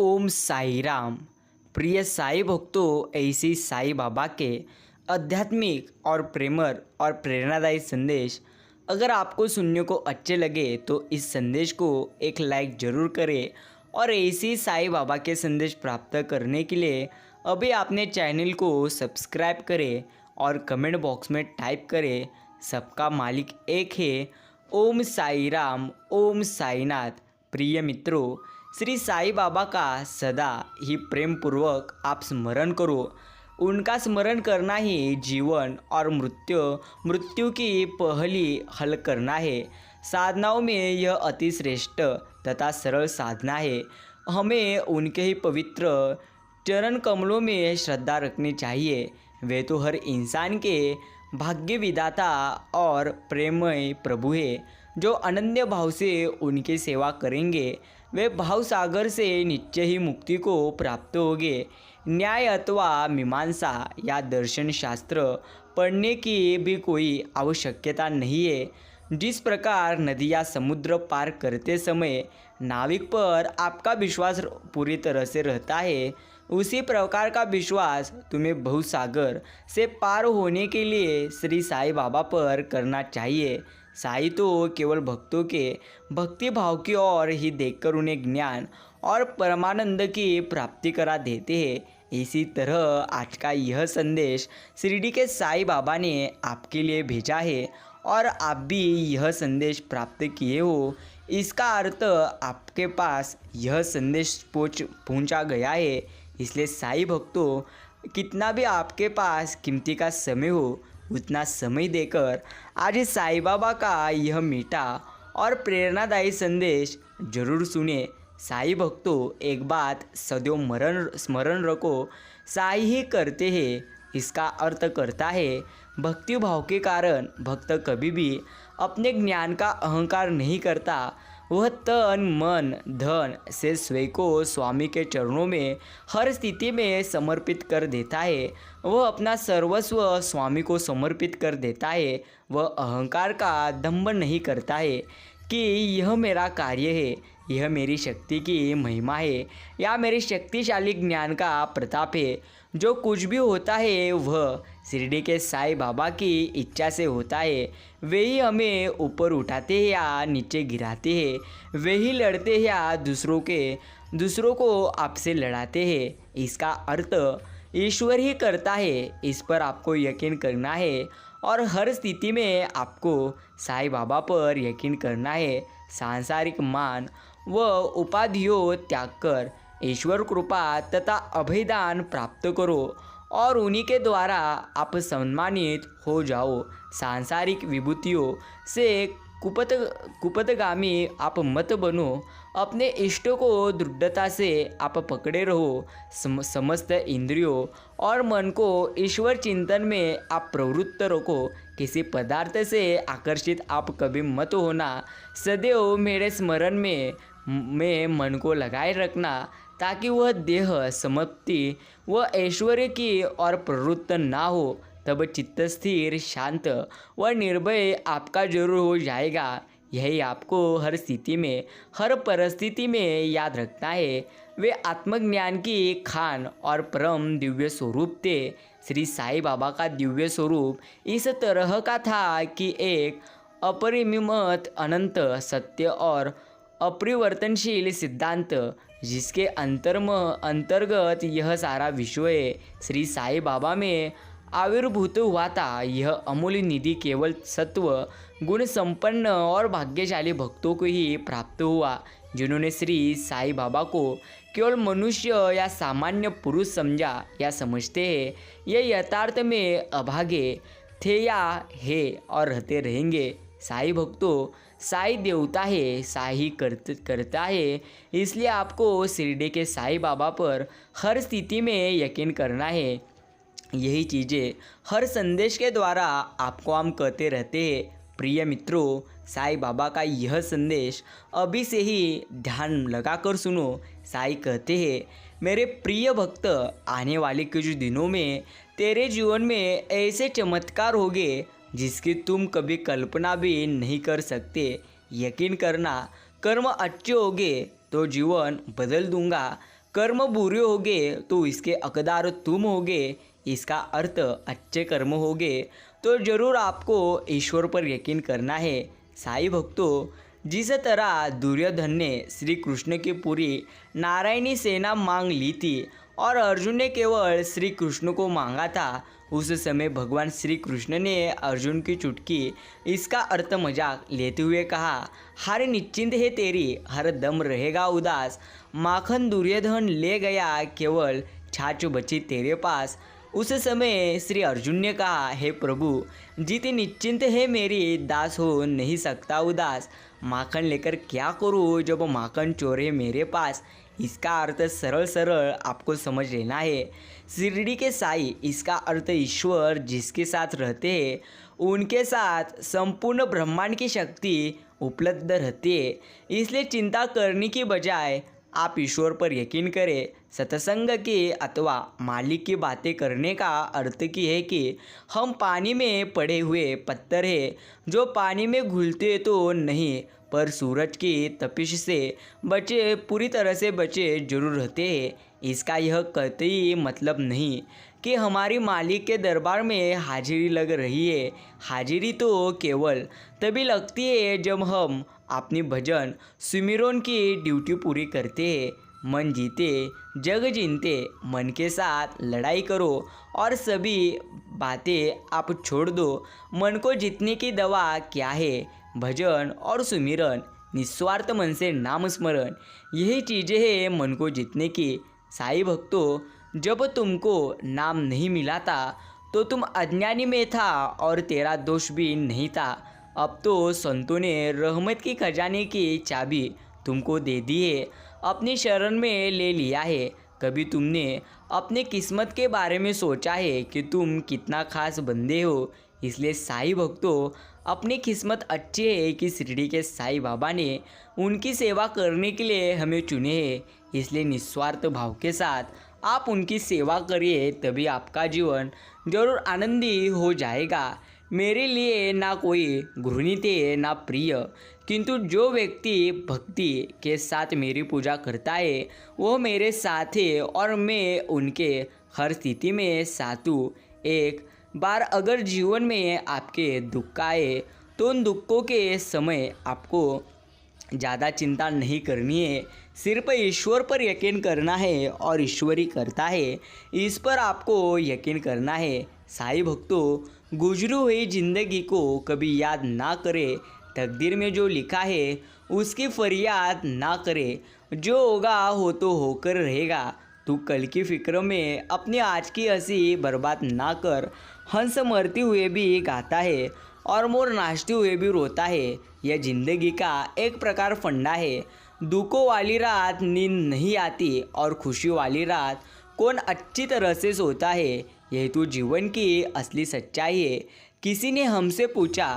ओम साई राम। प्रिय साई भक्तों, ऐसी साई बाबा के आध्यात्मिक और प्रेमर और प्रेरणादायी संदेश अगर आपको सुनने को अच्छे लगे तो इस संदेश को एक लाइक ज़रूर करें। और ऐसी साई बाबा के संदेश प्राप्त करने के लिए अभी आपने चैनल को सब्सक्राइब करें और कमेंट बॉक्स में टाइप करें, सबका मालिक एक है। ओम साई राम, ओम साईनाथ। प्रिय मित्रों, श्री साई बाबा का सदा ही प्रेम पूर्वक आप स्मरण करो। उनका स्मरण करना ही जीवन और मृत्यु की पहली हल करना है। साधनाओं में यह अति श्रेष्ठ तथा सरल साधना है। हमें उनके ही पवित्र चरण कमलों में श्रद्धा रखनी चाहिए। वे तो हर इंसान के भाग्य विधाता और प्रेममय प्रभु है। जो अनन्य भाव से उनकी सेवा करेंगे वे भाव सागर से निश्चय ही मुक्ति को प्राप्त होंगे। न्याय अथवा मीमांसा या दर्शन शास्त्र पढ़ने की भी कोई आवश्यकता नहीं है। जिस प्रकार नदी या समुद्र पार करते समय नाविक पर आपका विश्वास पूरी तरह से रहता है, उसी प्रकार का विश्वास तुम्हें भवसागर से पार होने के लिए श्री साई बाबा पर करना चाहिए। साई तो केवल भक्तों के भक्ति भाव की ओर ही देखकर उन्हें ज्ञान और परमानंद की प्राप्ति करा देते हैं। इसी तरह आज का यह संदेश शिरडी के साई बाबा ने आपके लिए भेजा है और आप भी यह संदेश प्राप्त किए हो। इसका अर्थ आपके पास यह संदेश पहुंचा गया है। इसलिए साई भक्तों, कितना भी आपके पास कीमती का समय हो उतना समय देकर आज साई बाबा का यह मीठा और प्रेरणादायी संदेश जरूर सुने। साई भक्तों, एक बात सदैव स्मरण रखो, साई ही करते हैं। इसका अर्थ करता है भक्ति भाव के कारण भक्त कभी भी अपने ज्ञान का अहंकार नहीं करता। वह तन मन धन से स्वयं को स्वामी के चरणों में हर स्थिति में समर्पित कर देता है। वह अपना सर्वस्व स्वामी को समर्पित कर देता है। वह अहंकार का दंभ नहीं करता है कि यह मेरा कार्य है, यह मेरी शक्ति की महिमा है या मेरे शक्तिशाली ज्ञान का प्रताप है। जो कुछ भी होता है वह शिरडी के साई बाबा की इच्छा से होता है। वे ही हमें ऊपर उठाते हैं या नीचे गिराते हैं। वे ही लड़ते हैं या दूसरों को आपसे लड़ाते हैं। इसका अर्थ ईश्वर ही करता है। इस पर आपको यकीन करना है और हर स्थिति में आपको साई बाबा पर यकीन करना है। सांसारिक मान व उपाधियों त्याग कर ईश्वर कृपा तथा अभयदान प्राप्त करो और उन्हीं के द्वारा आप सम्मानित हो जाओ। सांसारिक विभूतियों से कुपथगामी आप मत बनो। अपने इष्ट को दृढ़ता से आप पकड़े रहो। समस्त इंद्रियों और मन को ईश्वर चिंतन में आप प्रवृत्त रखो। किसी पदार्थ से आकर्षित आप कभी मत होना। सदैव मेरे स्मरण में मन को लगाए रखना ताकि वह देह समाप्ति व ऐश्वर्य की ओर प्रवृत्त ना हो। तब चित्त स्थिर शांत व निर्भय आपका जरूर हो जाएगा। यही आपको हर स्थिति में हर परिस्थिति में याद रखना है। वे आत्मज्ञान की खान और परम दिव्य स्वरूप थे। श्री साई बाबा का दिव्य स्वरूप इस तरह का था कि एक अपरिमित अनंत सत्य और अपरिवर्तनशील सिद्धांत जिसके अंतर्गत यह सारा विश्व है, श्री साई बाबा में आविर्भूत हुआ था। यह अमूल्य निधि केवल सत्व गुण संपन्न और भाग्यशाली भक्तों को ही प्राप्त हुआ, जिन्होंने श्री साई बाबा को केवल मनुष्य या सामान्य पुरुष समझा या समझते हैं। ये यथार्थ में अभागे थे या है और रहते रहेंगे। साई भक्तों, साई देवता है, साई करता है। इसलिए आपको शिरडी के साई बाबा पर हर स्थिति में यकीन करना है। यही चीज़ें हर संदेश के द्वारा आपको हम कहते रहते हैं। प्रिय मित्रों, साई बाबा का यह संदेश अभी से ही ध्यान लगाकर सुनो। साई कहते हैं, मेरे प्रिय भक्त, आने वाले कुछ दिनों में तेरे जीवन में ऐसे चमत्कार होंगे जिसकी तुम कभी कल्पना भी नहीं कर सकते। यकीन करना, कर्म अच्छे होंगे तो जीवन बदल दूंगा। कर्म बुरे होगे तो इसके हकदार तुम होगे, इसका अर्थ अच्छे कर्म होगे तो जरूर आपको ईश्वर पर यकीन करना है। साईं भक्तों, जिस तरह दुर्योधन ने श्री कृष्ण की पूरी नारायणी सेना मांग ली थी और अर्जुन ने केवल श्री कृष्ण को मांगा था, उस समय भगवान श्री कृष्ण ने अर्जुन की चुटकी इसका अर्थ मजाक लेते हुए कहा, हार निश्चिंत है तेरी, हर दम रहेगा उदास, माखन दुर्योधन ले गया, केवल छाछ बची तेरे पास। उस समय श्री अर्जुन ने कहा, हे प्रभु, जीत निश्चिंत है मेरी, दास हो नहीं सकता उदास, माखन लेकर क्या करूँ जब माखन चोर है मेरे पास। इसका अर्थ सरल सरल आपको समझ लेना है। शिरडी के साईं, इसका अर्थ ईश्वर जिसके साथ रहते हैं उनके साथ संपूर्ण ब्रह्मांड की शक्ति उपलब्ध रहती है। इसलिए चिंता करने की बजाय आप ईश्वर पर यकीन करें। सत्संग की अथवा मालिक की बातें करने का अर्थ की है कि हम पानी में पड़े हुए पत्थर हैं जो पानी में घुलते तो नहीं, पर सूरज की तपिश से बचे पूरी तरह से बचे जरूर रहते हैं। इसका यह कतई मतलब नहीं कि हमारी मालिक के दरबार में हाजिरी लग रही है। हाजिरी तो केवल तभी लगती है जब हम अपनी भजन सुमिरन की ड्यूटी पूरी करते हैं। मन जीते जग जीते, मन के साथ लड़ाई करो और सभी बातें आप छोड़ दो। मन को जीतने की दवा क्या है? भजन और सुमिरन, निस्वार्थ मन से नाम स्मरण, यही चीज़ें हैं मन को जीतने की। साईं भक्तों, जब तुमको नाम नहीं मिला था तो तुम अज्ञानी में था और तेरा दोष भी नहीं था। अब तो संतों ने रहमत की खजाने की चाबी तुमको दे दी है, अपनी शरण में ले लिया है। कभी तुमने अपने किस्मत के बारे में सोचा है कि तुम कितना खास बंदे हो? इसलिए साईं भक्तों, अपनी किस्मत अच्छी है कि शिरडी के साईं बाबा ने उनकी सेवा करने के लिए हमें चुने हैं। इसलिए निस्वार्थ भाव के साथ आप उनकी सेवा करिए, तभी आपका जीवन जरूर आनंदी हो जाएगा। मेरे लिए ना कोई घृणित है ना प्रिय, किंतु जो व्यक्ति भक्ति के साथ मेरी पूजा करता है वो मेरे साथ है और मैं उनके हर स्थिति में साथ हूँ। एक बार अगर जीवन में आपके दुख आए तो उन दुखों के समय आपको ज़्यादा चिंता नहीं करनी है, सिर्फ ईश्वर पर यकीन करना है और ईश्वर ही करता है, इस पर आपको यकीन करना है। साईं भक्तों, गुजरी हुई जिंदगी को कभी याद ना करें, तकदीर में जो लिखा है उसकी फरियाद ना करें, जो होगा हो तो होकर रहेगा। तू कल की फिक्र में अपनी आज की हंसी बर्बाद ना कर। हंस मरते हुए भी गाता है और मोर नाचते हुए भी रोता है। यह जिंदगी का एक प्रकार फंडा है। दुखों वाली रात नींद नहीं आती और खुशी वाली रात कौन अच्छी तरह से सोता है। यह तो जीवन की असली सच्चाई है। किसी ने हमसे पूछा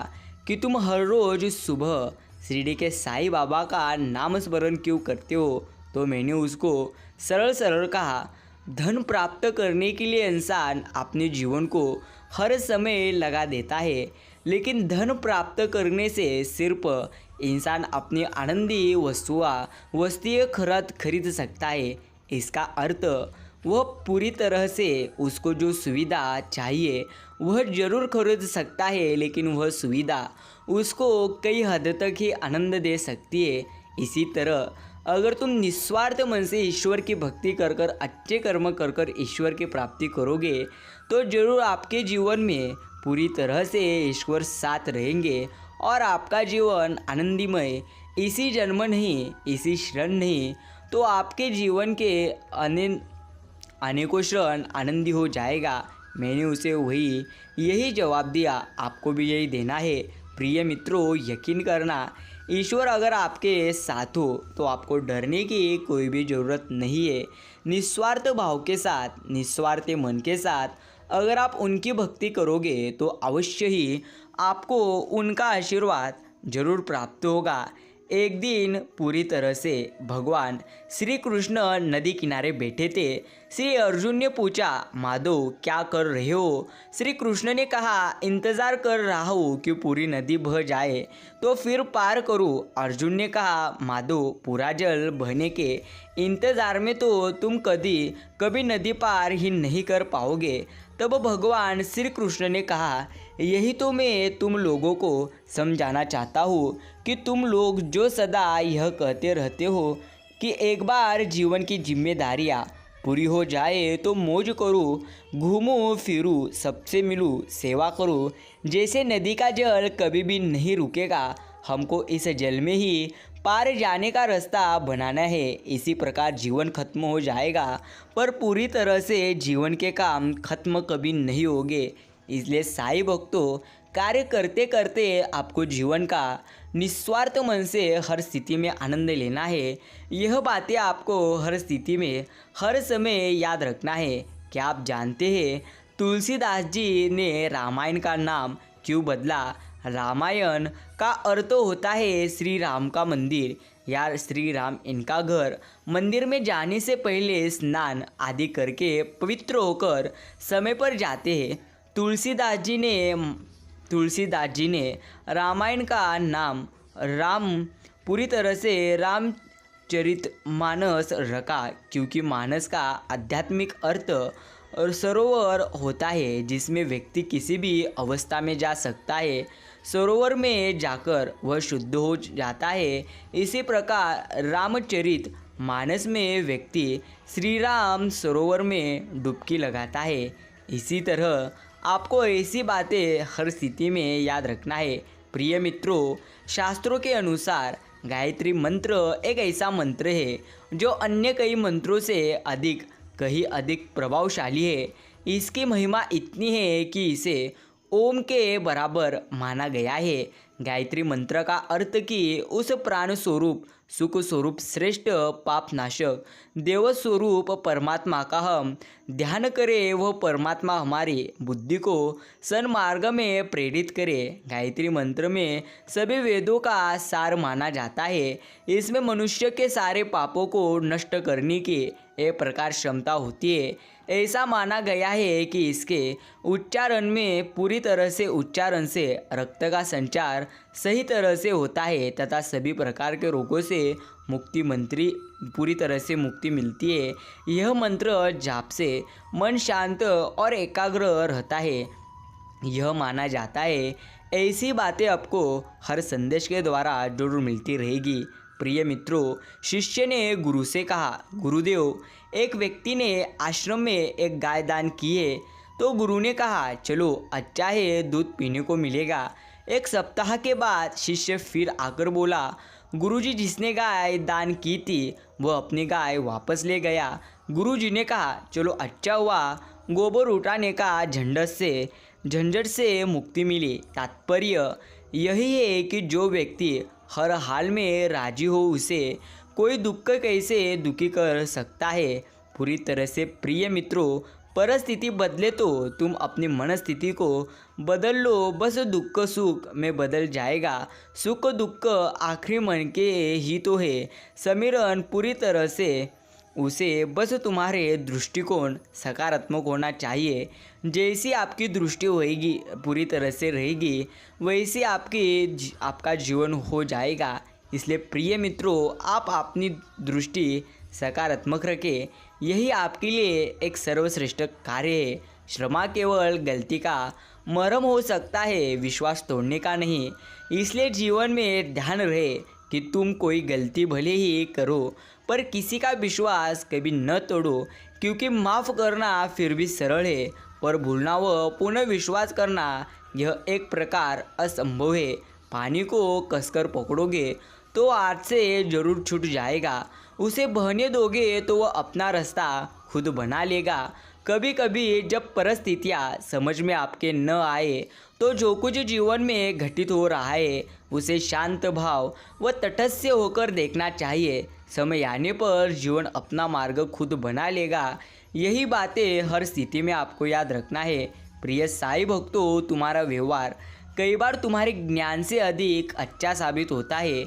कि तुम हर रोज़ सुबह शिरडी के साईं बाबा का नाम स्मरण क्यों करते हो? तो मैंने उसको सरल सरल कहा, धन प्राप्त करने के लिए इंसान अपने जीवन को हर समय लगा देता है, लेकिन धन प्राप्त करने से सिर्फ इंसान अपनी आनंदी वस्तुएं खरीद सकता है। इसका अर्थ वह पूरी तरह से उसको जो सुविधा चाहिए वह जरूर खरीद सकता है, लेकिन वह सुविधा उसको कई हद तक ही आनंद दे सकती है। इसी तरह अगर तुम निस्वार्थ मन से ईश्वर की भक्ति कर कर अच्छे कर्म कर कर ईश्वर की प्राप्ति करोगे तो जरूर आपके जीवन में पूरी तरह से ईश्वर साथ रहेंगे और आपका जीवन आनंदमय, इसी जन्म नहीं, इसी क्षण नहीं तो आपके जीवन के अनेकों क्षण आनंदी हो जाएगा। मैंने उसे यही जवाब दिया, आपको भी यही देना है। प्रिय मित्रों, यकीन करना, ईश्वर अगर आपके साथ हो तो आपको डरने की कोई भी ज़रूरत नहीं है। निस्वार्थ भाव के साथ, निस्वार्थ मन के साथ अगर आप उनकी भक्ति करोगे तो अवश्य ही आपको उनका आशीर्वाद जरूर प्राप्त होगा। एक दिन पूरी तरह से भगवान श्री कृष्ण नदी किनारे बैठे थे। श्री अर्जुन ने पूछा, माधव क्या कर रहे हो? श्री कृष्ण ने कहा, इंतज़ार कर रहा हूँ कि पूरी नदी बह जाए तो फिर पार करूँ। अर्जुन ने कहा, माधव पूरा जल बहने के इंतज़ार में तो तुम कभी नदी पार ही नहीं कर पाओगे। तब भगवान श्री कृष्ण ने कहा, यही तो मैं तुम लोगों को समझाना चाहता हूँ कि तुम लोग जो सदा यह कहते रहते हो कि एक बार जीवन की जिम्मेदारियाँ पूरी हो जाए तो मौज करूँ, घूमूं फिरूं, सबसे मिलूं, सेवा करूँ, जैसे नदी का जल कभी भी नहीं रुकेगा, हमको इस जल में ही पार जाने का रास्ता बनाना है। इसी प्रकार जीवन खत्म हो जाएगा पर पूरी तरह से जीवन के काम खत्म कभी नहीं होंगे। इसलिए साईं भक्तों, कार्य करते करते आपको जीवन का निस्वार्थ मन से हर स्थिति में आनंद लेना है। यह बातें आपको हर स्थिति में हर समय याद रखना है। क्या आप जानते हैं तुलसीदास जी ने रामायण का नाम क्यों बदला? रामायण का अर्थ होता है श्री राम का मंदिर या श्री राम इनका घर। मंदिर में जाने से पहले स्नान आदि करके पवित्र होकर समय पर जाते हैं। तुलसीदास जी ने रामायण का नाम राम पूरी तरह से रामचरितमानस रखा क्योंकि मानस का आध्यात्मिक अर्थ और सरोवर होता है जिसमें व्यक्ति किसी भी अवस्था में जा सकता है। सरोवर में जाकर वह शुद्ध हो जाता है। इसी प्रकार रामचरित मानस में व्यक्ति श्री राम सरोवर में डुबकी लगाता है। इसी तरह आपको ऐसी बातें हर स्थिति में याद रखना है। प्रिय मित्रों, शास्त्रों के अनुसार गायत्री मंत्र एक ऐसा मंत्र है जो अन्य कई मंत्रों से कहीं अधिक प्रभावशाली है। इसकी महिमा इतनी है कि इसे ओम के बराबर माना गया है। गायत्री मंत्र का अर्थ कि उस प्राण स्वरूप सुख स्वरूप श्रेष्ठ पापनाशक देव स्वरूप परमात्मा का हम ध्यान करें। वह परमात्मा हमारी बुद्धि को सन्मार्ग में प्रेरित करे। गायत्री मंत्र में सभी वेदों का सार माना जाता है। इसमें मनुष्य के सारे पापों को नष्ट करने की एक प्रकार क्षमता होती है। ऐसा माना गया है कि इसके उच्चारण में पूरी तरह से उच्चारण से रक्त का संचार सही तरह से होता है तथा सभी प्रकार के रोगों से पूरी तरह से मुक्ति मिलती है। यह मंत्र जाप से मन शांत और एकाग्र रहता है। यह माना जाता है ऐसी बातें आपको हर संदेश के द्वारा जरूर मिलती रहेगी। प्रिय मित्रों, शिष्य ने गुरु से कहा, गुरुदेव, एक व्यक्ति ने आश्रम में एक गाय दान की है। तो गुरु ने कहा, चलो अच्छा है, दूध पीने को मिलेगा। एक सप्ताह के बाद शिष्य फिर आकर बोला, गुरुजी, जिसने गाय दान की थी वह अपनी गाय वापस ले गया। गुरुजी ने कहा, चलो अच्छा हुआ, गोबर उठाने का झंझट से मुक्ति मिली। तात्पर्य यही है कि जो व्यक्ति हर हाल में राजी हो उसे कोई दुख कैसे दुखी कर सकता है। पूरी तरह से प्रिय मित्रों, परिस्थिति बदले तो तुम अपनी मनस्थिति को बदल लो। बस दुख सुख में बदल जाएगा। सुख दुख आखिरी मन के ही तो है। समीरण पूरी तरह से उसे बस तुम्हारे दृष्टिकोण सकारात्मक होना चाहिए। जैसी आपकी दृष्टि होएगी पूरी तरह से रहेगी वैसी आपका जीवन हो जाएगा। इसलिए प्रिय मित्रों, आप अपनी दृष्टि सकारात्मक रखें। यही आपके लिए एक सर्वश्रेष्ठ कार्य है। श्रमा केवल गलती का मरहम हो सकता है, विश्वास तोड़ने का नहीं। इसलिए जीवन में ध्यान रहे कि तुम कोई गलती भले ही करो पर किसी का विश्वास कभी न तोड़ो, क्योंकि माफ़ करना फिर भी सरल है पर भूलना व पुनः विश्वास करना यह एक प्रकार असंभव है। पानी को कसकर पकड़ोगे तो हाथ से जरूर छूट जाएगा, उसे बहने दोगे तो वह अपना रास्ता खुद बना लेगा। कभी कभी जब परिस्थितियाँ समझ में आपके न आए तो जो कुछ जीवन में घटित हो रहा है उसे शांत भाव व तटस्थ होकर देखना चाहिए। समय आने पर जीवन अपना मार्ग खुद बना लेगा। यही बातें हर स्थिति में आपको याद रखना है। प्रिय साईं भक्तों, तुम्हारा व्यवहार कई बार तुम्हारे ज्ञान से अधिक अच्छा साबित होता है,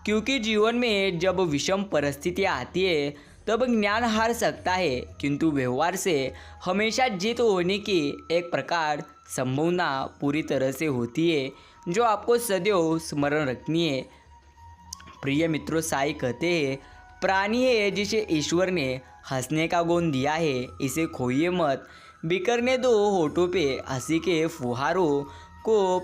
क्योंकि जीवन में जब विषम परिस्थितियाँ आती है तब ज्ञान हार सकता है, किंतु व्यवहार से हमेशा जीत होने की एक प्रकार संभावना पूरी तरह से होती है, जो आपको सदैव स्मरण रखनी है। प्रिय मित्रों, साईं कहते हैं, प्राणी है जिसे ईश्वर ने हंसने का गुण दिया है, इसे खोइए मत। बिखरने दो होठों पे हंसी के फुहारों को,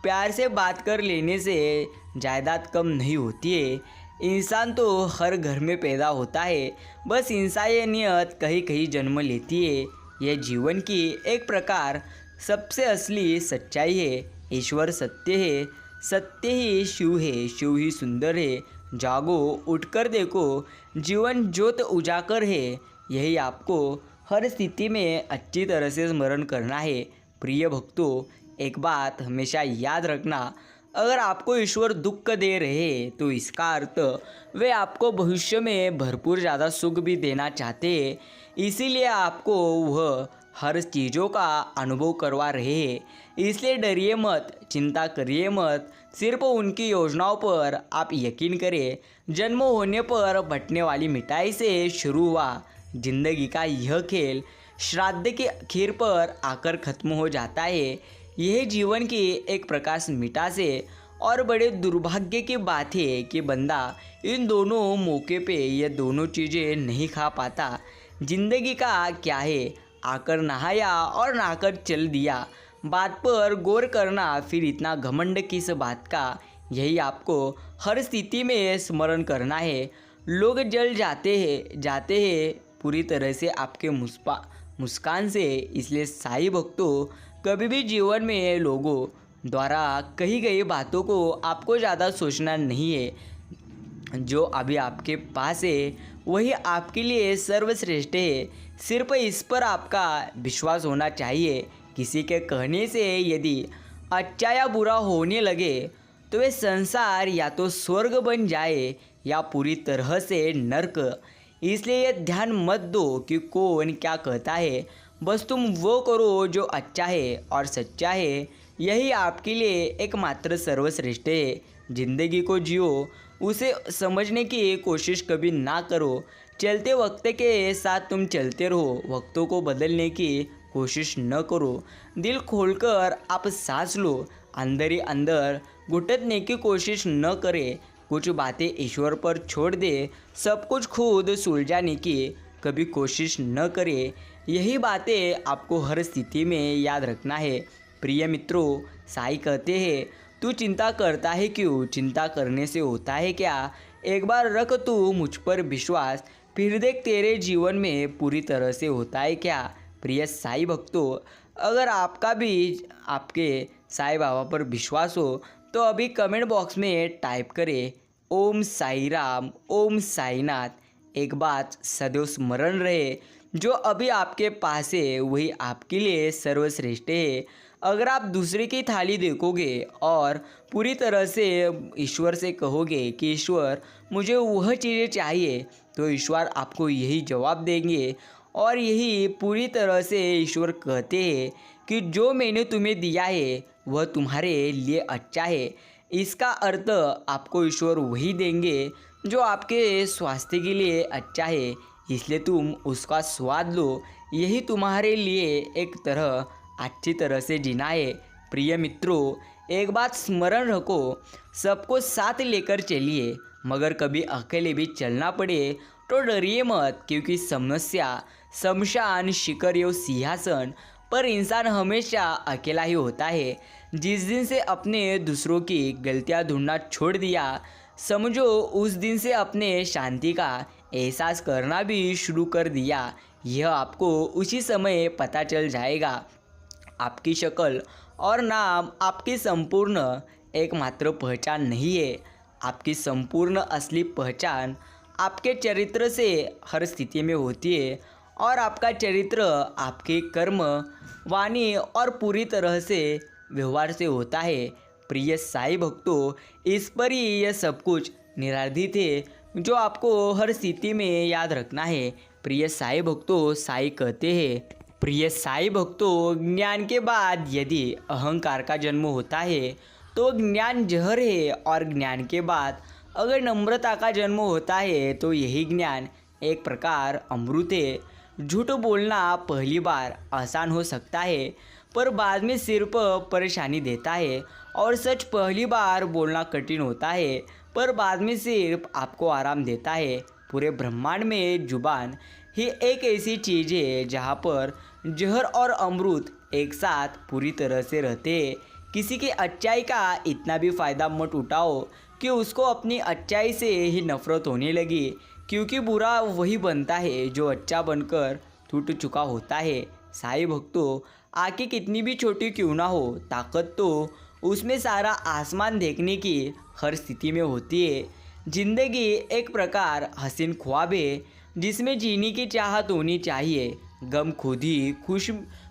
प्यार से बात कर लेने से जायदाद कम नहीं होती है। इंसान तो हर घर में पैदा होता है, बस इंसानियत कहीं कहीं जन्म लेती है। यह जीवन की एक प्रकार सबसे असली सच्चाई है। ईश्वर सत्य है, सत्य ही शिव है, शिव ही सुंदर है। जागो, उठकर देखो, जीवन ज्योत उजागर है। यही आपको हर स्थिति में अच्छी तरह से स्मरण करना है। प्रिय भक्तों, एक बात हमेशा याद रखना, अगर आपको ईश्वर दुख दे रहे तो इसका अर्थ वे आपको भविष्य में भरपूर ज़्यादा सुख भी देना चाहते हैं, इसीलिए आपको वह हर चीज़ों का अनुभव करवा रहे हैं। इसलिए डरिए मत, चिंता करिए मत, सिर्फ उनकी योजनाओं पर आप यकीन करें। जन्म होने पर बटने वाली मिठाई से शुरू हुआ जिंदगी का यह खेल श्राद्ध की खीर पर आकर खत्म हो जाता है। यह जीवन की एक प्रकाश मिठास है, और बड़े दुर्भाग्य की बात है कि बंदा इन दोनों मौके पे ये दोनों चीज़ें नहीं खा पाता। जिंदगी का क्या है, आकर नहाया और नहाकर चल दिया, बात पर गौर करना, फिर इतना घमंड किस बात का। यही आपको हर स्थिति में स्मरण करना है। लोग जल जाते हैं पूरी तरह से आपके मुस्कान से। इसलिए साईं भक्तों, कभी भी जीवन में लोगों द्वारा कही गई बातों को आपको ज़्यादा सोचना नहीं है। जो अभी आपके पास है वही आपके लिए सर्वश्रेष्ठ है। सिर्फ इस पर आपका विश्वास होना चाहिए। किसी के कहने से यदि अच्छा या बुरा होने लगे तो वे संसार या तो स्वर्ग बन जाए या पूरी तरह से नर्क। इसलिए ये ध्यान मत दो कि कौन क्या कहता है, बस तुम वो करो जो अच्छा है और सच्चा है। यही आपके लिए एकमात्र सर्वश्रेष्ठ है। जिंदगी को जियो, उसे समझने की कोशिश कभी ना करो। चलते वक्त के साथ तुम चलते रहो, वक्तों को बदलने की कोशिश न करो। दिल खोलकर आप सांस लो, अंदर ही अंदर घुटने की कोशिश न करें। कुछ बातें ईश्वर पर छोड़ दे, सब कुछ खुद सुलझाने की कभी कोशिश न करें। यही बातें आपको हर स्थिति में याद रखना है। प्रिय मित्रों, साईं कहते हैं, तू चिंता करता है क्यों, चिंता करने से होता है क्या। एक बार रख तू मुझ पर विश्वास, फिर देख तेरे जीवन में पूरी तरह से होता है क्या। प्रिय साईं भक्तों, अगर आपका भी आपके साईं बाबा पर विश्वास हो तो अभी कमेंट बॉक्स में टाइप करें, ओम साई राम, ओम साईनाथ। एक बात सदैव स्मरण रहे, जो अभी आपके पास है वही आपके लिए सर्वश्रेष्ठ है। अगर आप दूसरे की थाली देखोगे और पूरी तरह से ईश्वर से कहोगे कि ईश्वर मुझे वह चीज़ें चाहिए, तो ईश्वर आपको यही जवाब देंगे। और यही पूरी तरह से ईश्वर कहते हैं कि जो मैंने तुम्हें दिया है वह तुम्हारे लिए अच्छा है। इसका अर्थ आपको ईश्वर वही देंगे जो आपके स्वास्थ्य के लिए अच्छा है, इसलिए तुम उसका स्वाद लो। यही तुम्हारे लिए एक तरह अच्छी तरह से जीना है। प्रिय मित्रों, एक बात स्मरण रखो, सबको साथ लेकर चलिए, मगर कभी अकेले भी चलना पड़े तो डरिए मत, क्योंकि समस्या शमशान, शिखर एवं सिंहासन पर इंसान हमेशा अकेला ही होता है। जिस दिन से अपने दूसरों की गलतियां ढूंढना छोड़ दिया, समझो उस दिन से अपने शांति का एहसास करना भी शुरू कर दिया। यह आपको उसी समय पता चल जाएगा। आपकी शक्ल और नाम आपकी संपूर्ण एकमात्र पहचान नहीं है। आपकी संपूर्ण असली पहचान आपके चरित्र से हर स्थिति में होती है, और आपका चरित्र आपके कर्म, वाणी और पूरी तरह से व्यवहार से होता है। प्रिय साईं भक्तों, इस पर ही यह सब कुछ निराधारित है, जो आपको हर स्थिति में याद रखना है। प्रिय साईं भक्तों, साईं कहते हैं, प्रिय साईं भक्तों, ज्ञान के बाद यदि अहंकार का जन्म होता है तो ज्ञान जहर है, और ज्ञान के बाद अगर नम्रता का जन्म होता है तो यही ज्ञान एक प्रकार अमृत है। झूठ बोलना पहली बार आसान हो सकता है पर बाद में सिर्फ परेशानी देता है, और सच पहली बार बोलना कठिन होता है पर बाद में सिर्फ आपको आराम देता है। पूरे ब्रह्मांड में जुबान ही एक ऐसी चीज़ है जहाँ पर जहर और अमृत एक साथ पूरी तरह से रहते हैं। किसी की अच्छाई का इतना भी फ़ायदा मत उठाओ कि उसको अपनी अच्छाई से ही नफरत होने लगी, क्योंकि बुरा वही बनता है जो अच्छा बनकर टूट चुका होता है। साईं भक्तों, आंखें कितनी भी छोटी क्यों ना हो, ताकत तो उसमें सारा आसमान देखने की हर स्थिति में होती है। जिंदगी एक प्रकार हसीन ख्वाब है जिसमें जीने की चाहत होनी चाहिए। गम खुद ही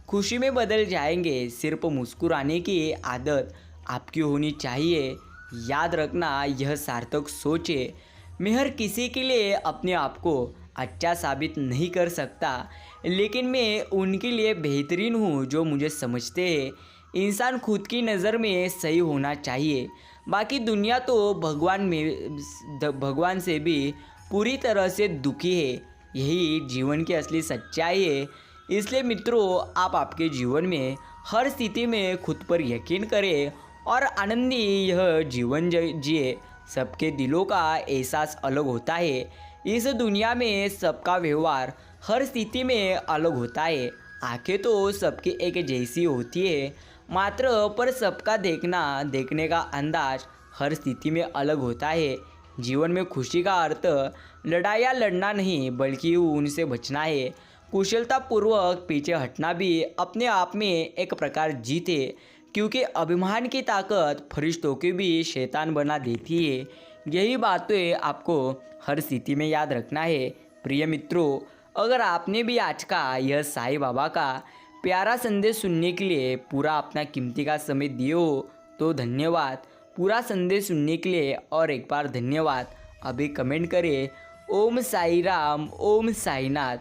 खुशी में बदल जाएंगे। सिर्फ मुस्कुराने की आदत आपकी होनी चाहिए। याद रखना, यह सार्थक सोच है। मैं हर किसी के लिए अपने आप को अच्छा साबित नहीं कर सकता, लेकिन मैं उनके लिए बेहतरीन हूँ जो मुझे समझते हैं। इंसान खुद की नज़र में सही होना चाहिए, बाकी दुनिया तो भगवान से भी पूरी तरह से दुखी है। यही जीवन की असली सच्चाई है। इसलिए मित्रों, आप आपके जीवन में हर स्थिति में खुद पर यकीन करें और आनंदी यह जीवन जिए। सबके दिलों का एहसास अलग होता है। इस दुनिया में सबका व्यवहार हर स्थिति में अलग होता है। आंखें तो सबकी एक जैसी होती है, मात्र पर सबका देखने का अंदाज हर स्थिति में अलग होता है। जीवन में खुशी का अर्थ लड़ाइयाँ लड़ना नहीं बल्कि उनसे बचना है। कुशलतापूर्वक पीछे हटना भी अपने आप में एक प्रकार जीत है, क्योंकि अभिमान की ताकत फरिश्तों को भी शैतान बना देती है। यही बातें आपको हर स्थिति में याद रखना है। प्रिय मित्रों, अगर आपने भी आज का यह साईं बाबा का प्यारा संदेश सुनने के लिए पूरा अपना कीमती का समय दिए हो तो धन्यवाद। पूरा संदेश सुनने के लिए और एक बार धन्यवाद। अभी कमेंट करें ओम साई राम, ओम साईनाथ,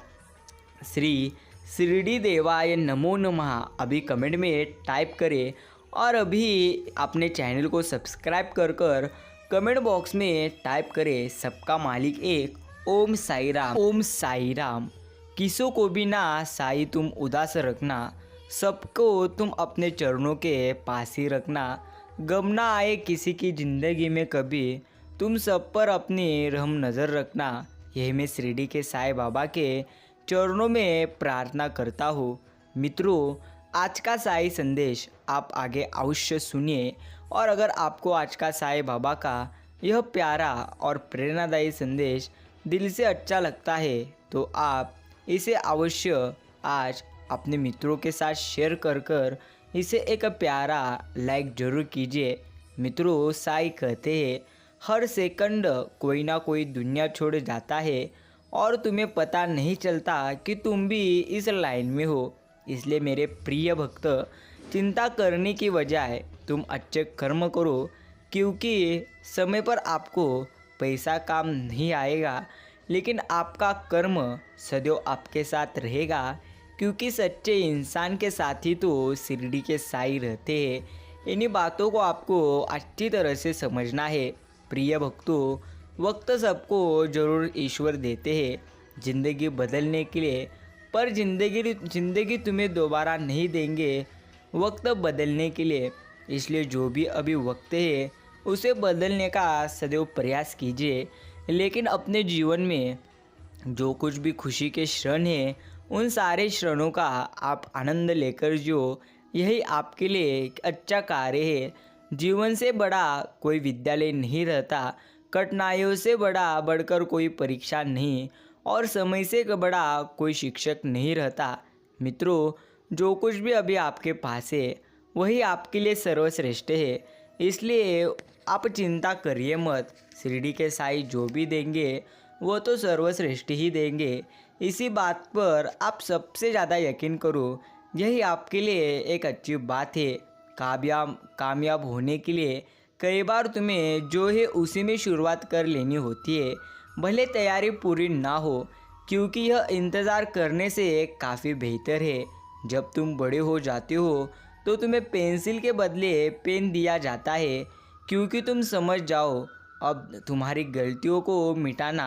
श्री शिरडी देवाय नमो नमः। अभी कमेंट में टाइप करें और अभी अपने चैनल को सब्सक्राइब कर कमेंट बॉक्स में टाइप करें सबका मालिक एक, ओम साई राम, ओम साई राम। किसों को भी ना साई तुम उदास रखना, सबको तुम अपने चरणों के पास ही रखना। गम ना आए किसी की ज़िंदगी में कभी, तुम सब पर अपनी रहम नज़र रखना। यही मैं शिरडी के साईं बाबा के चरणों में प्रार्थना करता हूँ। मित्रों, आज का साईं संदेश आप आगे अवश्य सुनिए, और अगर आपको आज का साईं बाबा का यह प्यारा और प्रेरणादायी संदेश दिल से अच्छा लगता है तो आप इसे अवश्य आज अपने मित्रों के साथ शेयर कर इसे एक प्यारा लाइक ज़रूर कीजिए। मित्रों, साईं कहते हैं हर सेकंड कोई ना कोई दुनिया छोड़ जाता है और तुम्हें पता नहीं चलता कि तुम भी इस लाइन में हो। इसलिए मेरे प्रिय भक्त, चिंता करने की बजाय तुम अच्छे कर्म करो, क्योंकि समय पर आपको पैसा काम नहीं आएगा, लेकिन आपका कर्म सदैव आपके साथ रहेगा, क्योंकि सच्चे इंसान के साथ ही तो शिरडी के साईं रहते हैं। इन्हीं बातों को आपको अच्छी तरह से समझना है। प्रिय भक्तों, वक्त सबको ज़रूर ईश्वर देते हैं ज़िंदगी बदलने के लिए, पर ज़िंदगी तुम्हें दोबारा नहीं देंगे वक्त बदलने के लिए। इसलिए जो भी अभी वक्त है उसे बदलने का सदैव प्रयास कीजिए। लेकिन अपने जीवन में जो कुछ भी खुशी के क्षण हैं, उन सारे क्षणों का आप आनंद लेकर जो, यही आपके लिए एक अच्छा कार्य है। जीवन से बड़ा कोई विद्यालय नहीं रहता, कठिनाइयों से बड़ा बढ़कर कोई परीक्षा नहीं, और समय से बड़ा कोई शिक्षक नहीं रहता। मित्रों, जो कुछ भी अभी आपके पास है वही आपके लिए सर्वश्रेष्ठ है। इसलिए आप चिंता करिए मत। शिरडी के साईं जो भी देंगे वो तो सर्वश्रेष्ठ ही देंगे। इसी बात पर आप सबसे ज़्यादा यकीन करो, यही आपके लिए एक अच्छी बात है। कामयाब होने के लिए कई बार तुम्हें जो है उसी में शुरुआत कर लेनी होती है, भले तैयारी पूरी ना हो, क्योंकि यह इंतज़ार करने से काफ़ी बेहतर है। जब तुम बड़े हो जाते हो तो तुम्हें पेंसिल के बदले पेन दिया जाता है, क्योंकि तुम समझ जाओ अब तुम्हारी गलतियों को मिटाना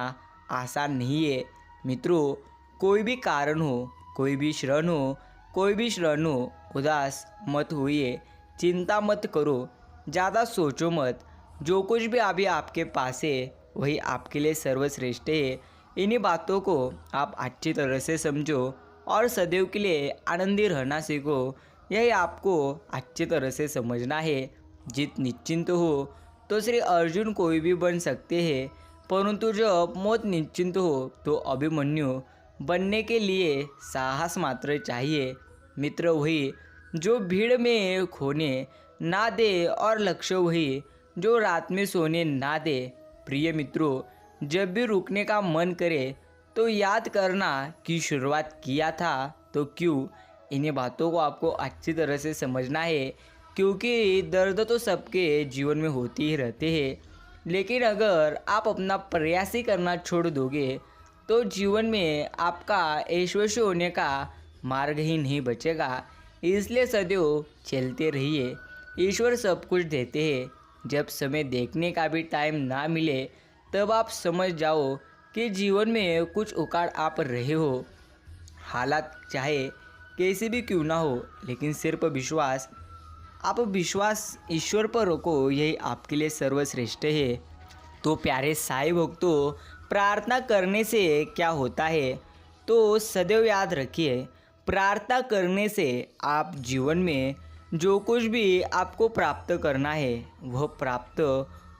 आसान नहीं है। मित्रों, कोई भी कारण हो, कोई भी क्षण हो, उदास मत होइए, चिंता मत करो, ज़्यादा सोचो मत। जो कुछ भी अभी आपके पास है वही आपके लिए सर्वश्रेष्ठ है। इन्हीं बातों को आप अच्छी तरह से समझो और सदैव के लिए आनंदी रहना सीखो। यही आपको अच्छी तरह से समझना है। जीत निश्चिंत हो तो श्री अर्जुन कोई भी बन सकते हैं, परंतु जब मौत निश्चिंत हो तो अभिमन्यु बनने के लिए साहस मात्र चाहिए। मित्र वही जो भीड़ में खोने ना दे और लक्ष्य वही जो रात में सोने ना दे। प्रिय मित्रों, जब भी रुकने का मन करे तो याद करना कि शुरुआत किया था तो क्यों। इन्हीं बातों को आपको अच्छी तरह से समझना है, क्योंकि दर्द तो सबके जीवन में होते ही रहते हैं, लेकिन अगर आप अपना प्रयास ही करना छोड़ दोगे तो जीवन में आपका ऐश्वर्य होने का मार्ग ही नहीं बचेगा। इसलिए सदैव चलते रहिए। ईश्वर सब कुछ देते हैं। जब समय देखने का भी टाइम ना मिले तब आप समझ जाओ कि जीवन में कुछ उखाड़ आप रहे हो। हालात चाहे कैसे भी क्यों ना हो, लेकिन सिर्फ विश्वास ईश्वर पर रखो, यही आपके लिए सर्वश्रेष्ठ है। तो प्यारे साई भक्तों, प्रार्थना करने से क्या होता है तो सदैव याद रखिए, प्रार्थना करने से आप जीवन में जो कुछ भी आपको प्राप्त करना है वह प्राप्त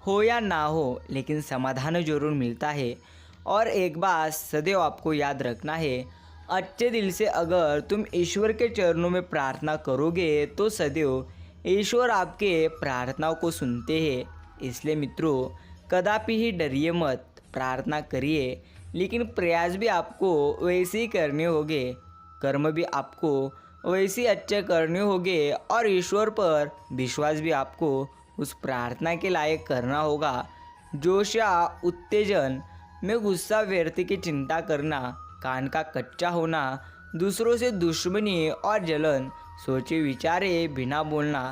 हो या ना हो, लेकिन समाधान जरूर मिलता है। और एक बात सदैव आपको याद रखना है, अच्छे दिल से अगर तुम ईश्वर के चरणों में प्रार्थना करोगे तो सदैव ईश्वर आपके प्रार्थनाओं को सुनते हैं। इसलिए मित्रों, कदापि ही डरिए मत, प्रार्थना करिए, लेकिन प्रयास भी आपको वैसे ही करने होंगे, कर्म भी आपको वैसे ही अच्छे करने होंगे और ईश्वर पर विश्वास भी आपको उस प्रार्थना के लायक करना होगा। जोश या उत्तेजन में गुस्सा, व्यर्थ की चिंता करना, कान का कच्चा होना, दूसरों से दुश्मनी और जलन, सोचे विचारे बिना बोलना,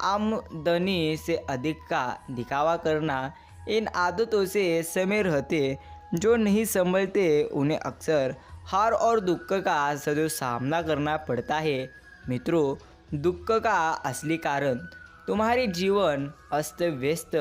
आमदनी से अधिक का दिखावा करना, इन आदतों से समय रहते जो नहीं संभलते उन्हें अक्सर हार और दुख का सदैव सामना करना पड़ता है। मित्रों, दुख का असली कारण तुम्हारी जीवन अस्त व्यस्त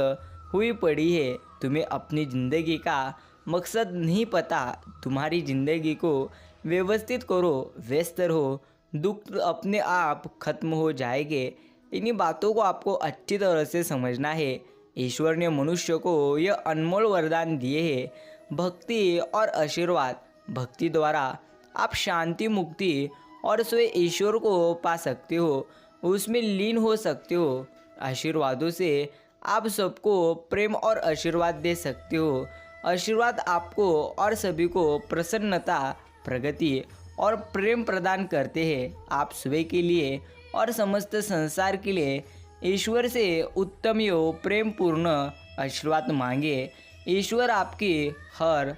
हुई पड़ी है। तुम्हें अपनी ज़िंदगी का मकसद नहीं पता। तुम्हारी ज़िंदगी को व्यवस्थित करो, व्यस्त रहो, दुख अपने आप खत्म हो जाएंगे। इन्हीं बातों को आपको अच्छी तरह से समझना है। ईश्वर ने मनुष्य को यह अनमोल वरदान दिए हैं, भक्ति और आशीर्वाद। भक्ति द्वारा आप शांति, मुक्ति और स्वयं ईश्वर को पा सकते हो, उसमें लीन हो सकते हो। आशीर्वादों से आप सबको प्रेम और आशीर्वाद दे सकते हो। आशीर्वाद आपको और सभी को प्रसन्नता, प्रगति और प्रेम प्रदान करते हैं। आप स्वयं के लिए और समस्त संसार के लिए ईश्वर से उत्तम यो प्रेम पूर्ण आशीर्वाद मांगे। ईश्वर आपकी हर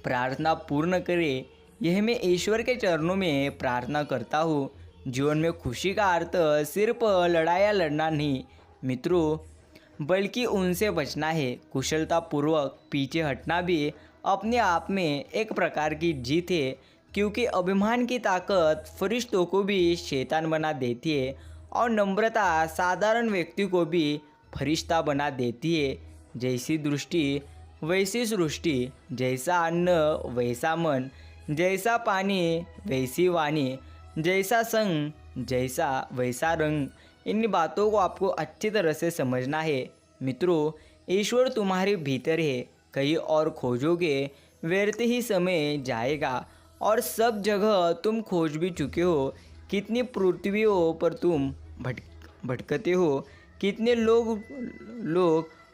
प्रार्थना पूर्ण करे, यह मैं ईश्वर के चरणों में प्रार्थना करता हूँ। जीवन में खुशी का अर्थ सिर्फ लड़ाइयाँ लड़ना नहीं मित्रों, बल्कि उनसे बचना है। कुशलतापूर्वक पीछे हटना भी अपने आप में एक प्रकार की जीत है, क्योंकि अभिमान की ताकत फरिश्तों को भी शैतान बना देती है और नम्रता साधारण व्यक्ति को भी फरिश्ता बना देती है। जैसी दृष्टि वैसी सृष्टि, जैसा अन्न वैसा मन, जैसा पानी वैसी वाणी, जैसा संग जैसा वैसा रंग। इन बातों को आपको अच्छी तरह से समझना है। मित्रों, ईश्वर तुम्हारे भीतर है, कहीं और खोजोगे व्यर्थ ही समय जाएगा और सब जगह तुम खोज भी चुके हो। कितनी पृथ्वियों पर तुम भटकते हो, कितने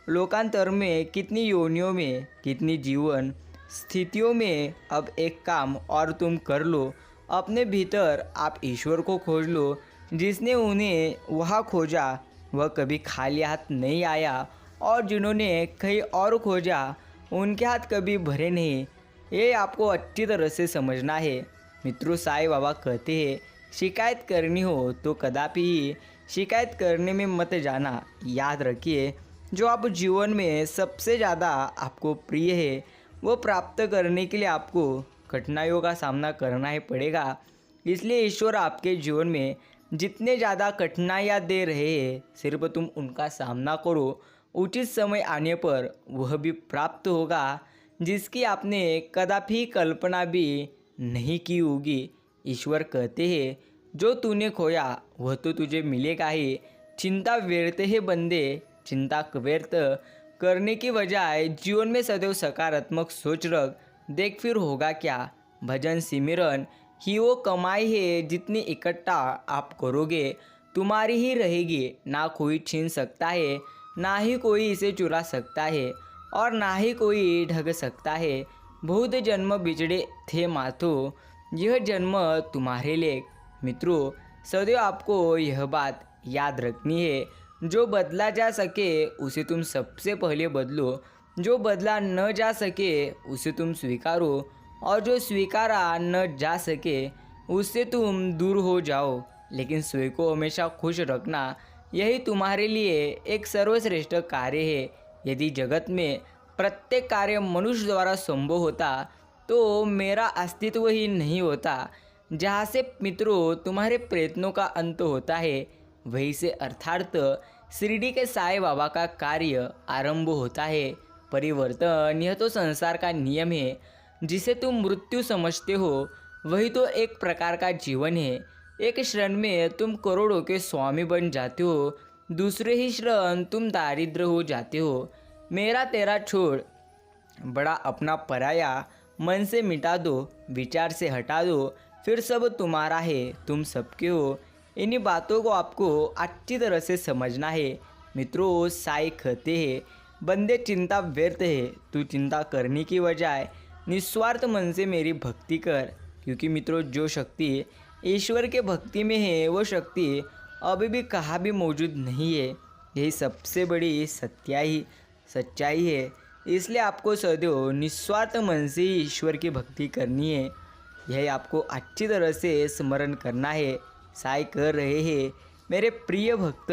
लोकांतर में, कितनी योनियों में, कितनी जीवन स्थितियों में। अब एक काम और तुम कर लो, अपने भीतर आप ईश्वर को खोज लो। जिसने उन्हें वहाँ खोजा वह कभी खाली हाथ नहीं आया, और जिन्होंने कहीं और खोजा उनके हाथ कभी भरे नहीं। ये आपको अच्छी तरह से समझना है। मित्रों, साईं बाबा कहते हैं, शिकायत करनी हो तो कदापि ही शिकायत करने में मत जाना। याद रखिए, जो आप जीवन में सबसे ज़्यादा आपको प्रिय है वो प्राप्त करने के लिए आपको कठिनाइयों का सामना करना ही पड़ेगा। इसलिए ईश्वर आपके जीवन में जितने ज़्यादा कठिनाइयाँ दे रहे हैं सिर्फ तुम उनका सामना करो, उचित समय आने पर वह भी प्राप्त होगा जिसकी आपने कदापि कल्पना भी नहीं की होगी। ईश्वर कहते हैं जो तूने खोया वह तो तुझे मिलेगा ही। चिंता व्यर्थ है बंदे, चिंता व्यर्थ करने की बजाय जीवन में सदैव सकारात्मक सोच रख, देख फिर होगा क्या। भजन सिमरन ही वो कमाई है जितनी इकट्ठा आप करोगे तुम्हारी ही रहेगी। ना कोई छीन सकता है, ना ही कोई इसे चुरा सकता है और ना ही कोई ढक सकता है। बहुत जन्म बिछड़े थे माथो, यह जन्म तुम्हारे लिए। मित्रों, सदैव आपको यह बात याद रखनी है, जो बदला जा सके उसे तुम सबसे पहले बदलो, जो बदला न जा सके उसे तुम स्वीकारो और जो स्वीकारा न जा सके उससे तुम दूर हो जाओ। लेकिन स्वयं को हमेशा खुश रखना यही तुम्हारे लिए एक सर्वश्रेष्ठ कार्य है। यदि जगत में प्रत्येक कार्य मनुष्य द्वारा संभव होता तो मेरा अस्तित्व ही नहीं होता। जहाँ से मित्रों तुम्हारे प्रयत्नों का अंत होता है वहीं से अर्थात शिरडी के साईं बाबा का कार्य आरंभ होता है। परिवर्तन यह तो संसार का नियम है। जिसे तुम मृत्यु समझते हो वही तो एक प्रकार का जीवन है। एक क्षण में तुम करोड़ों के स्वामी बन जाते हो, दूसरे ही क्षण तुम दारिद्र हो जाते हो। मेरा तेरा छोड़, बड़ा अपना पराया मन से मिटा दो, विचार से हटा दो, फिर सब तुम्हारा है, तुम सबके हो। इन्हीं बातों को आपको अच्छी तरह से समझना है। मित्रों, साईं कहते हैं बंदे चिंता व्यर्थ है, तू चिंता करने की बजाय निस्वार्थ मन से मेरी भक्ति कर। क्योंकि मित्रों, जो शक्ति ईश्वर के भक्ति में है वो शक्ति अभी भी कहाँ भी मौजूद नहीं है। यही सबसे बड़ी सच्चाई है। इसलिए आपको सदैव निस्वार्थ मन से ही ईश्वर की भक्ति करनी है। यही आपको अच्छी तरह से स्मरण करना है। साईं कह रहे हैं मेरे प्रिय भक्त,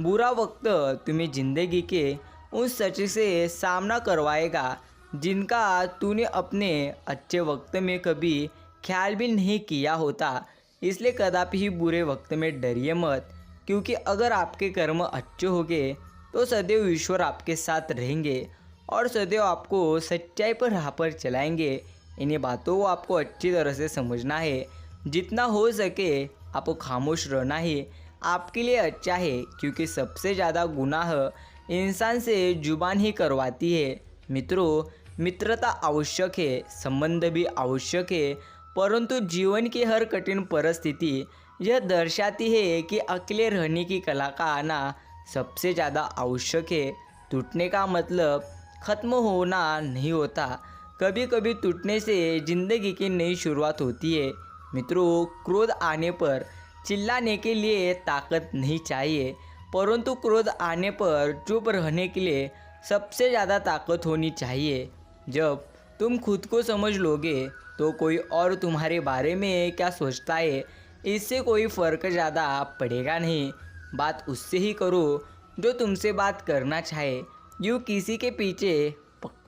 बुरा वक्त तुम्हें जिंदगी के उस सच से सामना करवाएगा जिनका तूने अपने अच्छे वक्त में कभी ख्याल भी नहीं किया होता। इसलिए कदापि ही बुरे वक्त में डरिए मत, क्योंकि अगर आपके कर्म अच्छे होंगे तो सदैव ईश्वर आपके साथ रहेंगे और सदैव आपको सच्चाई पर राह पर चलाएंगे। इन्हीं बातों को आपको अच्छी तरह से समझना है। जितना हो सके आपको खामोश रहना ही आपके लिए अच्छा है, क्योंकि सबसे ज़्यादा गुनाह इंसान से जुबान ही करवाती है। मित्रों, मित्रता आवश्यक है, संबंध भी आवश्यक है, परंतु जीवन की हर कठिन परिस्थिति यह दर्शाती है कि अकेले रहने की कला का आना सबसे ज़्यादा आवश्यक है। टूटने का मतलब ख़त्म होना नहीं होता, कभी कभी टूटने से ज़िंदगी की नई शुरुआत होती है। मित्रों, क्रोध आने पर चिल्लाने के लिए ताकत नहीं चाहिए, परंतु क्रोध आने पर चुप रहने के लिए सबसे ज़्यादा ताकत होनी चाहिए। जब तुम खुद को समझ लोगे तो कोई और तुम्हारे बारे में क्या सोचता है इससे कोई फ़र्क ज़्यादा पड़ेगा नहीं। बात उससे ही करो जो तुमसे बात करना चाहे। यूँ किसी के पीछे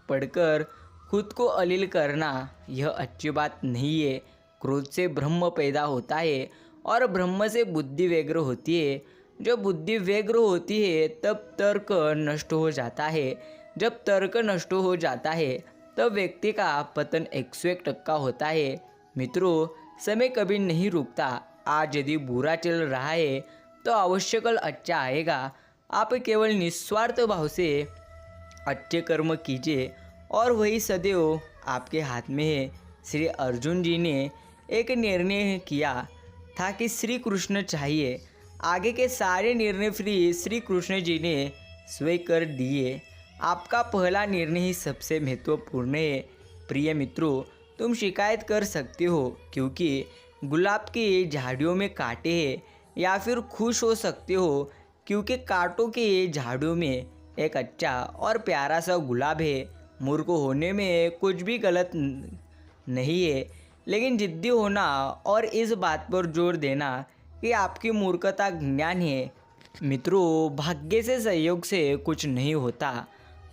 पड़कर खुद को अलील करना यह अच्छी बात नहीं है। क्रोध से ब्रह्म पैदा होता है और ब्रह्म से बुद्धि व्यग्र होती है। जब बुद्धि व्यग्र होती है तब तर्क नष्ट हो जाता है। जब तर्क नष्ट हो जाता है तब व्यक्ति का पतन 101% होता है। मित्रों, समय कभी नहीं रुकता। आज यदि बुरा चल रहा है तो अवश्य कल अच्छा आएगा। आप केवल निस्वार्थ भाव से अच्छे कर्म कीजिए और वही सदैव आपके हाथ में है। श्री अर्जुन जी ने एक निर्णय किया था कि श्री कृष्ण चाहिए, आगे के सारे निर्णय श्री कृष्ण जी ने स्वयं कर दिए। आपका पहला निर्णय ही सबसे महत्वपूर्ण है। प्रिय मित्रों, तुम शिकायत कर सकते हो क्योंकि गुलाब की झाड़ियों में कांटे हैं, या फिर खुश हो सकते हो क्योंकि कांटों की झाड़ियों में एक अच्छा और प्यारा सा गुलाब है। मूर्ख होने में कुछ भी गलत नहीं है, लेकिन जिद्दी होना और इस बात पर जोर देना कि आपकी मूर्खता ज्ञान है, मित्रों, भाग्य से सहयोग से कुछ नहीं होता।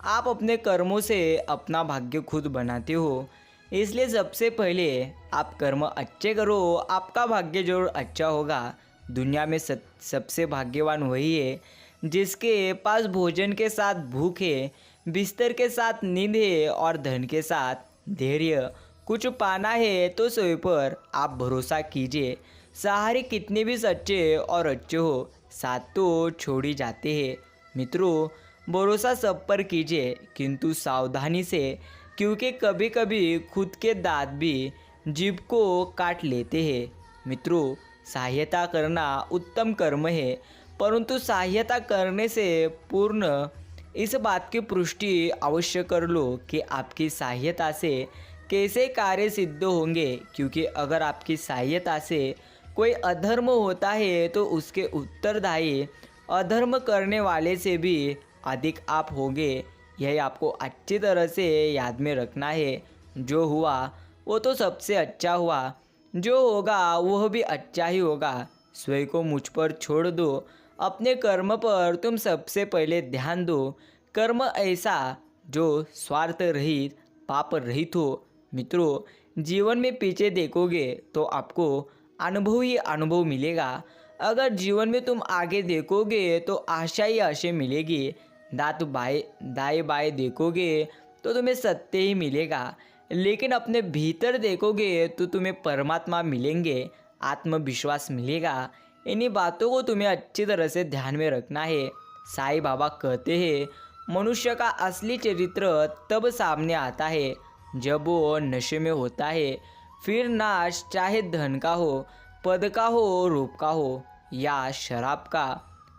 आप अपने कर्मों से अपना भाग्य खुद बनाते हो। इसलिए सबसे पहले आप कर्म अच्छे करो, आपका भाग्य जरूर अच्छा होगा। दुनिया में सबसे भाग्यवान वही है जिसके पास भोजन के साथ भूख है, बिस्तर के साथ नींद है और धन के साथ धैर्य। कुछ पाना है तो स्वयं पर आप भरोसा कीजिए। सहारे कितने भी सच्चे और अच्छे हो, साथ तो छोड़ ही जाते हैं। मित्रों, भरोसा सब पर कीजिए किंतु सावधानी से, क्योंकि कभी कभी खुद के दांत भी जीभ को काट लेते हैं। मित्रों, सहायता करना उत्तम कर्म है, परंतु सहायता करने से पूर्ण इस बात की पुष्टि अवश्य कर लो कि आपकी सहायता से कैसे कार्य सिद्ध होंगे, क्योंकि अगर आपकी सहायता से कोई अधर्म होता है तो उसके उत्तरदायी अधर्म करने वाले से भी अधिक आप होंगे। यह आपको अच्छी तरह से याद में रखना है। जो हुआ वो तो सबसे अच्छा हुआ, जो होगा वह भी अच्छा ही होगा। स्वयं को मुझ पर छोड़ दो, अपने कर्म पर तुम सबसे पहले ध्यान दो। कर्म ऐसा जो स्वार्थ रहित, पाप रहित हो। मित्रों, जीवन में पीछे देखोगे तो आपको अनुभव ही अनुभव मिलेगा। अगर जीवन में तुम आगे देखोगे तो आशा ही आशा मिलेगी। दाएं बाएं देखोगे तो तुम्हें सत्य ही मिलेगा, लेकिन अपने भीतर देखोगे तो तुम्हें परमात्मा मिलेंगे, आत्मविश्वास मिलेगा। इन्हीं बातों को तुम्हें अच्छी तरह से ध्यान में रखना है। साईं बाबा कहते हैं, मनुष्य का असली चरित्र तब सामने आता है जब वो नशे में होता है। फिर नाश चाहे धन का हो, पद का हो, रूप का हो या शराब का।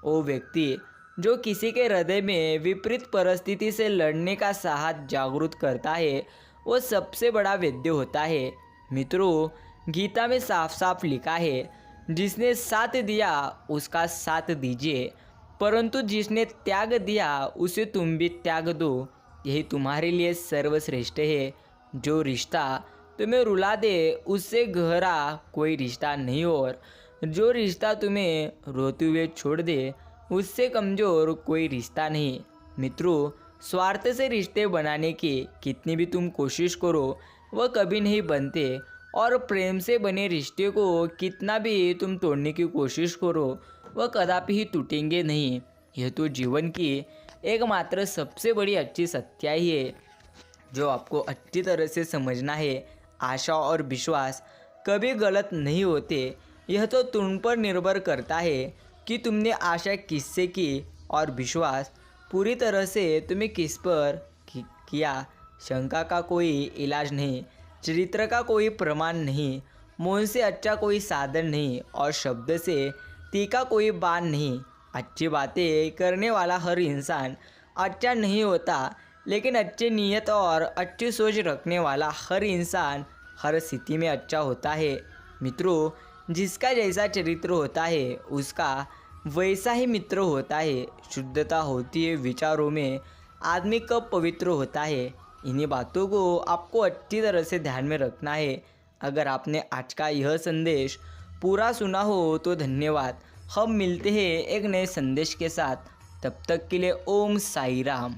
वो व्यक्ति जो किसी के हृदय में विपरीत परिस्थिति से लड़ने का साहस जागृत करता है, वो सबसे बड़ा वैद्य होता है। मित्रों, गीता में साफ साफ लिखा है, जिसने साथ दिया उसका साथ दीजिए, परंतु जिसने त्याग दिया उसे तुम भी त्याग दो। यही तुम्हारे लिए सर्वश्रेष्ठ है। जो रिश्ता तुम्हें रुला दे उससे गहरा कोई रिश्ता नहीं, और जो रिश्ता तुम्हें रोते हुए छोड़ दे उससे कमज़ोर कोई रिश्ता नहीं। मित्रों, स्वार्थ से रिश्ते बनाने की कितनी भी तुम कोशिश करो वह कभी नहीं बनते, और प्रेम से बने रिश्ते को कितना भी तुम तोड़ने की कोशिश करो वह कदापि ही टूटेंगे नहीं। यह तो जीवन की एकमात्र सबसे बड़ी अच्छी सच्चाई है जो आपको अच्छी तरह से समझना है। आशा और विश्वास कभी गलत नहीं होते। यह तो तुम पर निर्भर करता है कि तुमने आशा किससे की और विश्वास पूरी तरह से तुम्हें किस पर किया। शंका का कोई इलाज नहीं, चरित्र का कोई प्रमाण नहीं, मौन से अच्छा कोई साधन नहीं और शब्द से तीखा कोई बाण नहीं। अच्छी बातें करने वाला हर इंसान अच्छा नहीं होता, लेकिन अच्छी नीयत और अच्छी सोच रखने वाला हर इंसान हर स्थिति में अच्छा होता है। मित्रों, जिसका जैसा चरित्र होता है उसका वैसा ही मित्र होता है। शुद्धता होती है विचारों में, आदमी कब पवित्र होता है। इन्हीं बातों को आपको अच्छी तरह से ध्यान में रखना है। अगर आपने आज का यह संदेश पूरा सुना हो तो धन्यवाद। हम मिलते हैं एक नए संदेश के साथ, तब तक के लिए ओम साई राम।